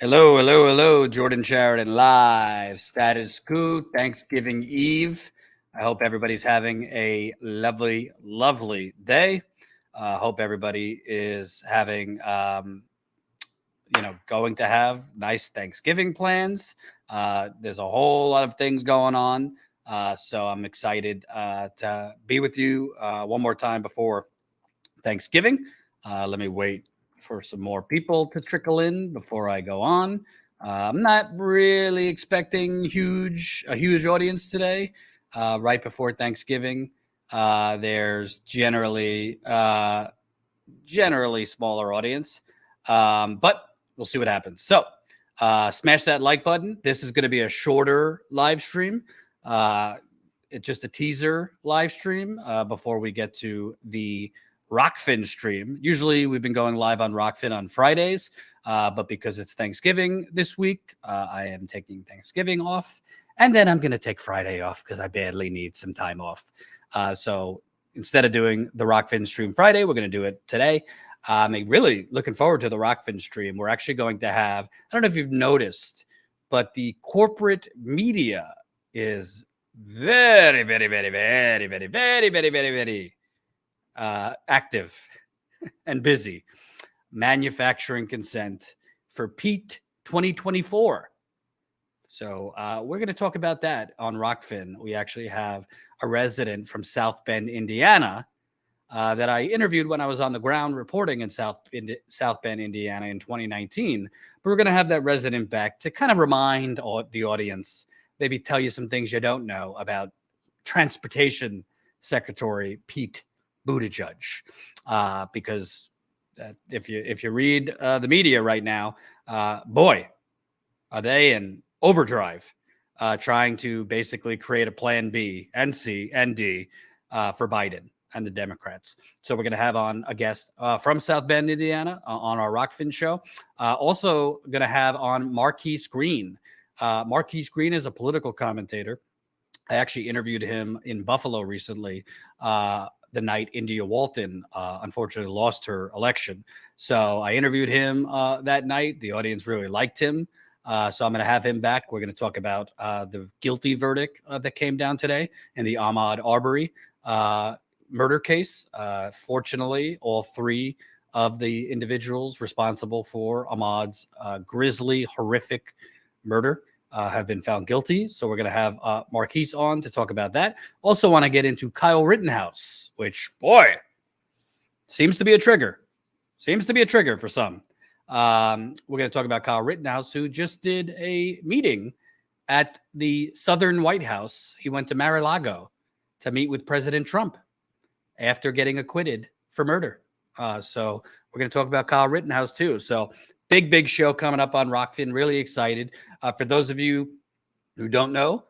Hello, hello, hello. Jordan Sheridan live. Status Coup, Thanksgiving Eve. I hope everybody's having a lovely, lovely day. Hope everybody is having, going to have nice Thanksgiving plans. There's a whole lot of things going on. So I'm excited to be with you one more time before Thanksgiving. Let me wait for some more people to trickle in before I go on. I'm not really expecting a huge audience today. Right before Thanksgiving, there's generally smaller audience, but we'll see what happens. So, smash that like button. This is going to be a shorter live stream. It's just a teaser live stream before we get to the ROKFIN stream. Usually we've been going live on ROKFIN on Fridays, but because it's Thanksgiving this week, I am taking Thanksgiving off. And then I'm going to take Friday off because I badly need some time off. So instead of doing the ROKFIN stream Friday, we're going to do it today. I'm really looking forward to the ROKFIN stream. We're actually going to have, I don't know if you've noticed, but the corporate media is very, very, very, very, very, very, very, very, very active and busy. Manufacturing consent for Pete 2024. So we're going to talk about that on ROKFIN. We actually have a resident from South Bend, Indiana, that I interviewed when I was on the ground reporting in South Bend, Indiana in 2019. But we're going to have that resident back to kind of remind the audience, maybe tell you some things you don't know about Transportation Secretary Pete Buttigieg, because if you read the media right now, boy, are they in overdrive, trying to basically create a plan B and C and D for Biden and the Democrats. So we're going to have on a guest from South Bend, Indiana, on our ROKFIN show. Also going to have on Marquise Green. Marquise Green is a political commentator. I actually interviewed him in Buffalo recently, the night India Walton unfortunately lost her election. So I interviewed him that night. The audience really liked him. So I'm going to have him back. We're going to talk about the guilty verdict that came down today in the Ahmaud Arbery murder case. Fortunately, all three of the individuals responsible for Ahmaud's grisly, horrific murder have been found guilty. So we're going to have Marquise on to talk about that. Also want to get into Kyle Rittenhouse, which, boy, seems to be a trigger. Seems to be a trigger for some. We're going to talk about Kyle Rittenhouse, who just did a meeting at the Southern White House. He went to Mar-a-Lago to meet with President Trump after getting acquitted for murder. So we're going to talk about Kyle Rittenhouse too. So big show coming up on ROKFIN. Really excited. For those of you who don't know,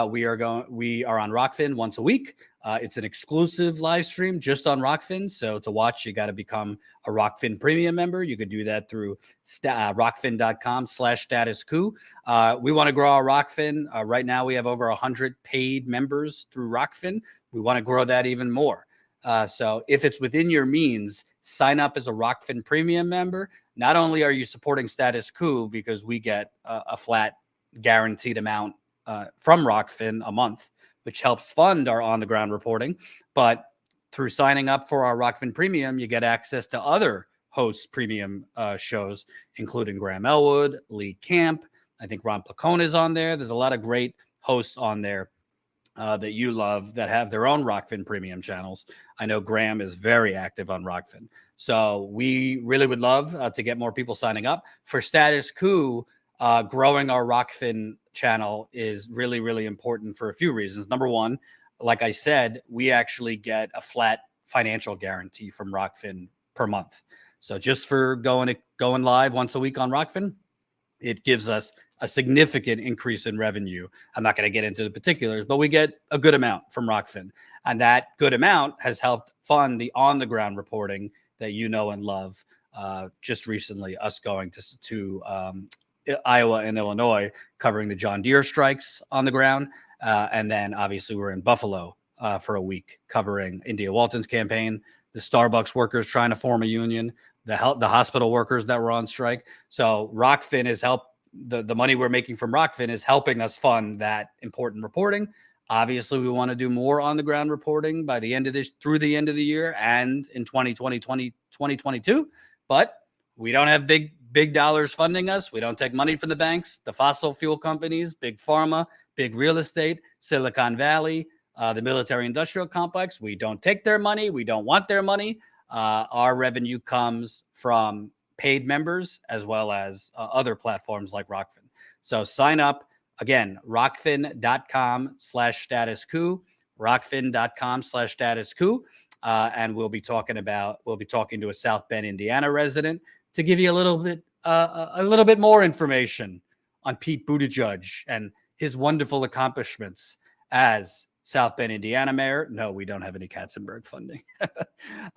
we are on ROKFIN once a week. It's an exclusive live stream just on ROKFIN. So to watch, you got to become a ROKFIN premium member. You could do that through rokfin.com/statuscoup. We want to grow our ROKFIN. Right now, we have over 100 paid members through ROKFIN. We want to grow that even more. So if it's within your means, sign up as a ROKFIN premium member. Not only are you supporting Status Coup because we get a flat guaranteed amount from ROKFIN a month, which helps fund our on-the-ground reporting, but through signing up for our ROKFIN Premium, you get access to other hosts' premium shows, including Graham Elwood, Lee Camp. I think Ron Placone is on there. There's a lot of great hosts on there that you love that have their own ROKFIN Premium channels. I know Graham is very active on ROKFIN. So we really would love to get more people signing up. For Status Coup, growing our ROKFIN channel is really, really important for a few reasons. Number one, like I said, we actually get a flat financial guarantee from ROKFIN per month. So just for going live once a week on ROKFIN, it gives us a significant increase in revenue. I'm not going to get into the particulars, but we get a good amount from ROKFIN. And that good amount has helped fund the on-the-ground reporting that you know and love. Just recently, us going to Iowa and Illinois, covering the John Deere strikes on the ground. And then obviously we're in Buffalo for a week covering India Walton's campaign, the Starbucks workers trying to form a union, the hospital workers that were on strike. So ROKFIN is the money we're making from ROKFIN is helping us fund that important reporting. Obviously, we want to do more on the ground reporting by the end of through the end of the year and in 2022. But we don't have big dollars funding us. We don't take money from the banks, the fossil fuel companies, big pharma, big real estate, Silicon Valley, the military industrial complex. We don't take their money. We don't want their money. Our revenue comes from paid members as well as other platforms like ROKFIN. So sign up. Again, rokfin.com/statuscoup, rokfin.com/statuscoup. And we'll be talking to a South Bend, Indiana resident to give you a little bit more information on Pete Buttigieg and his wonderful accomplishments as South Bend, Indiana mayor. No, we don't have any Katzenberg funding.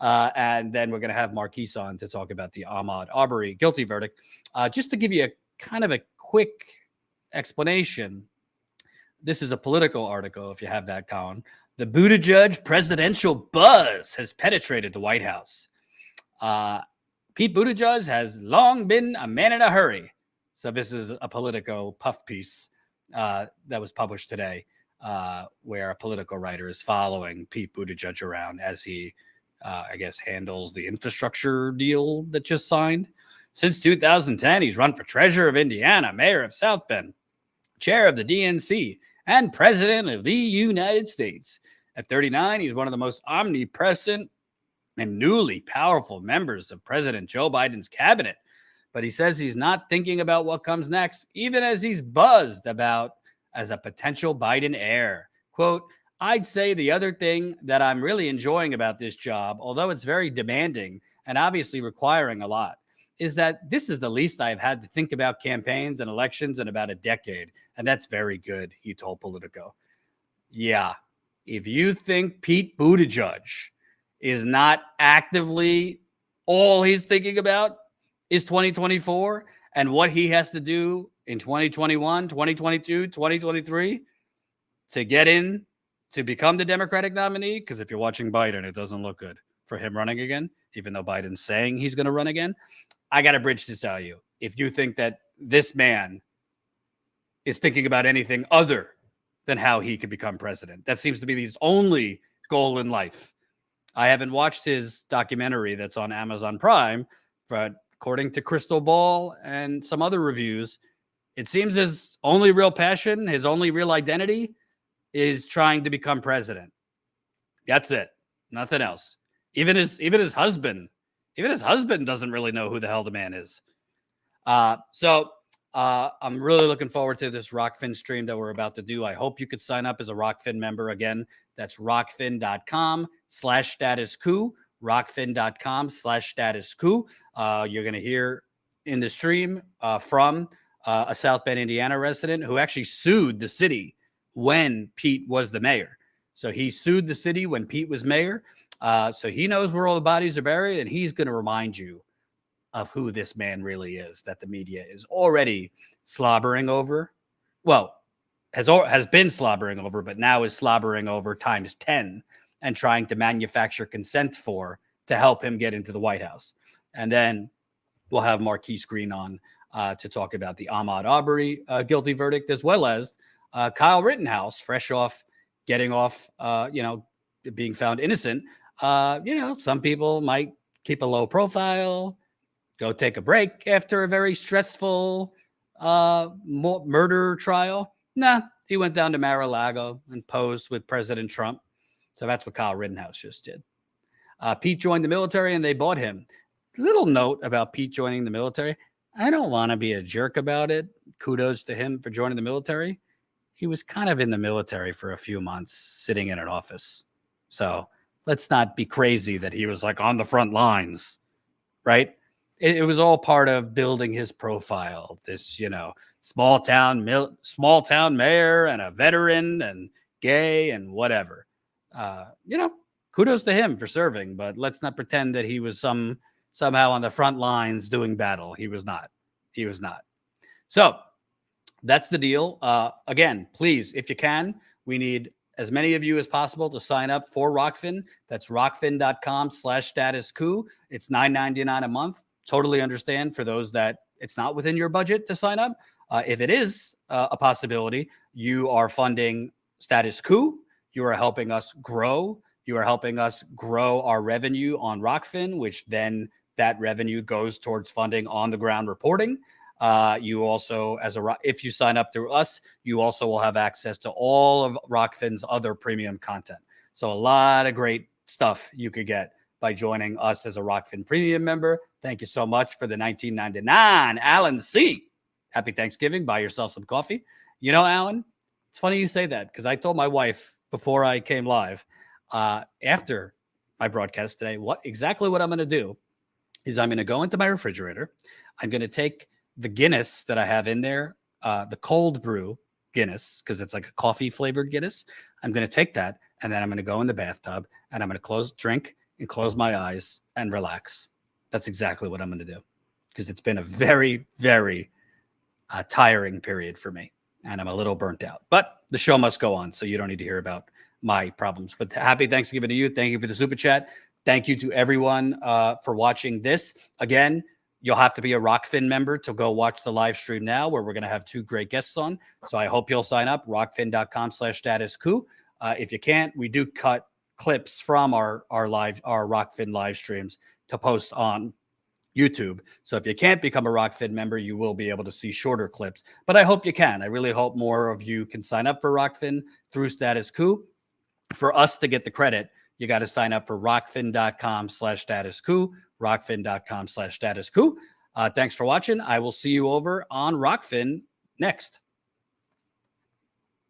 And then we're going to have Marquise on to talk about the Ahmaud Arbery guilty verdict. Just to give you a kind of a quick explanation, this is a Politico article, if you have that, Colin. The Buttigieg presidential buzz has penetrated the White House. Pete Buttigieg has long been a man in a hurry. So this is a Politico puff piece that was published today, where a Politico writer is following Pete Buttigieg around as he, I guess, handles the infrastructure deal that just signed. Since 2010, he's run for treasurer of Indiana, mayor of South Bend, chair of the DNC, and president of the United States. At 39, he's one of the most omnipresent and newly powerful members of President Joe Biden's cabinet. But he says he's not thinking about what comes next, even as he's buzzed about as a potential Biden heir. Quote, I'd say the other thing that I'm really enjoying about this job, although it's very demanding and obviously requiring a lot, is that this is the least I've had to think about campaigns and elections in about a decade. And that's very good, he told Politico. Yeah, if you think Pete Buttigieg is not actively, all he's thinking about is 2024 and what he has to do in 2021, 2022, 2023 to get in to become the Democratic nominee. Because if you're watching Biden, it doesn't look good for him running again, even though Biden's saying he's going to run again. I got a bridge to tell you. If you think that this man is thinking about anything other than how he could become president, that seems to be his only goal in life. I haven't watched his documentary that's on Amazon Prime, but according to Crystal Ball and some other reviews, it seems his only real passion, his only real identity is trying to become president. That's it. Nothing else. Even his husband doesn't really know who the hell the man is. So I'm really looking forward to this ROKFIN stream that we're about to do. I hope you could sign up as a ROKFIN member. Again, that's rokfin.com/statuscoup, rokfin.com/statuscoup. You're going to hear in the stream from a South Bend, Indiana resident who actually sued the city when Pete was the mayor. So he sued the city when Pete was mayor. So he knows where all the bodies are buried, and he's going to remind you of who this man really is that the media is already slobbering over. Well, has been slobbering over, but now is slobbering over times 10 and trying to manufacture consent for to help him get into the White House. And then we'll have Marquise Green on to talk about the Ahmaud Arbery guilty verdict, as well as Kyle Rittenhouse, fresh off getting off, being found innocent. Some people might keep a low profile, go take a break after a very stressful murder trial. Nah, he went down to Mar-a-Lago and posed with President Trump. So that's what Kyle Rittenhouse just did. Pete joined the military and they bought him. Little note about Pete joining the military. I don't want to be a jerk about it. Kudos to him for joining the military. He was kind of in the military for a few months, sitting in an office. So let's not be crazy that he was like on the front lines, right? It was all part of building his profile. This, small town mayor and a veteran and gay and whatever. Kudos to him for serving, but let's not pretend that he was somehow on the front lines doing battle. He was not. So that's the deal. Again, please, if you can, we need as many of you as possible to sign up for ROKFIN. That's rokfin.com/statuscoup. It's $9.99 a month. Totally understand for those that it's not within your budget to sign up. If it is a possibility, you are funding Status Coup. You are helping us grow. You are helping us grow our revenue on ROKFIN, which then that revenue goes towards funding on the ground reporting. You also, if you sign up through us, you also will have access to all of ROKFIN's other premium content. So a lot of great stuff you could get by joining us as a ROKFIN premium member. Thank you so much for the $19.99. Alan C. Happy Thanksgiving. Buy yourself some coffee. You know, Alan, it's funny you say that because I told my wife before I came live, after my broadcast today, what I'm going to do is I'm going to go into my refrigerator. I'm going to take the Guinness that I have in there, the cold brew Guinness, because it's like a coffee flavored Guinness. I'm going to take that and then I'm going to go in the bathtub and I'm going to drink and close my eyes and relax. That's exactly what I'm going to do because it's been a very, very tiring period for me and I'm a little burnt out. But the show must go on, so you don't need to hear about my problems. But happy Thanksgiving to you. Thank you for the super chat. Thank you to everyone for watching this. Again, you'll have to be a ROKFIN member to go watch the live stream now, where we're going to have 2 great guests on. So I hope you'll sign up, rokfin.com/statuscoup. If you can't, we do cut clips from our ROKFIN live streams to post on YouTube. So if you can't become a ROKFIN member, you will be able to see shorter clips. But I hope you can. I really hope more of you can sign up for ROKFIN through Status Coup. For us to get the credit, you got to sign up for rokfin.com/statuscoup, rokfin.com/statuscoup. Thanks for watching. I will see you over on ROKFIN next.